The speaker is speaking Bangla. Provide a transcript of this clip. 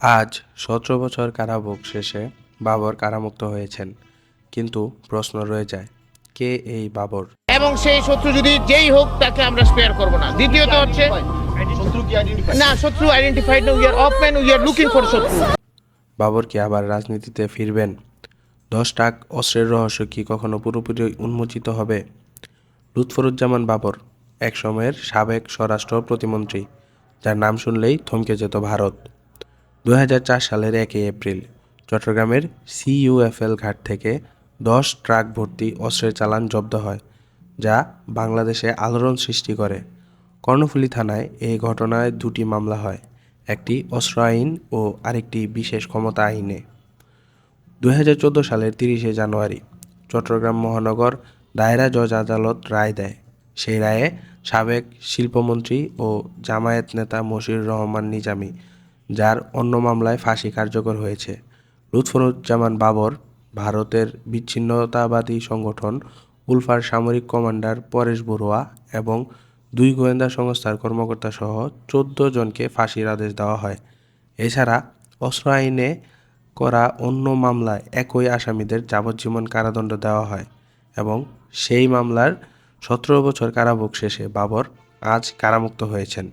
আজ ১৭ বছর কারাভোগ শেষে বাবর কারামুক্ত হয়েছেন, কিন্তু প্রশ্ন রয়ে যায়, কে এই বাবর? এবং সেই শত্রু যদি যেই হোক তাকে আমরা স্পেয়ার করব না। দ্বিতীয়ত হচ্ছে না, শত্রু আইডেন্টিফাইড না, উই আর অপম্যান, we are looking for shatru. Babar কি আবার রাজনীতিতে ফিরবেন? ১০ ট্রাক অস্ত্রের রহস্য কি কখনো পুরোপুরি উন্মোচিত হবে? লুৎফুজ্জামান বাবর একসময়ের সাবেক স্বরাষ্ট্র প্রতিমন্ত্রী, যার নাম শুনলেই থমকে যেত ভারত। ২০০৪ সালের ১ এপ্রিল চট্টগ্রামের সিইউএফএল ঘাট থেকে ১০ ট্রাক ভর্তি অস্ত্রের চালান জব্দ হয়, যা বাংলাদেশে আলোড়ন সৃষ্টি করে। কর্ণফুলী থানায় এই ঘটনায় দুটি মামলা হয়, একটি অস্ত্র আইন ও আরেকটি বিশেষ ক্ষমতা আইনে। ২০১৪ সালের ৩০শে জানুয়ারি চট্টগ্রাম মহানগর দায়রা জজ আদালত রায় দেয়। সেই রায়ে সাবেক শিল্পমন্ত্রী ও জামায়াত নেতা মশিউর রহমান নিজামী, যার অন্য মামলায় ফাঁসি কার্যকর হয়েছে। লুৎফুজ্জামান বাবর ভারতের বিচ্ছিন্নতাবাদী সংগঠন উলফার সামরিক কমান্ডার পরেশ বড়ুয়া এবং ২ গোয়েন্দা সংস্থার কর্মকর্তা সহ ১৪ জনকে ফাঁসির আদেশ দেওয়া হয়। এছাড়া অস্ত্র আইনে করা অন্য মামলায় একই আসামিদের যাবজ্জীবন কারাদণ্ড দেওয়া হয় এবং সেই মামলার ১৭ বছর কারাভোগ শেষে বাবর আজ কারামুক্ত হয়েছেন।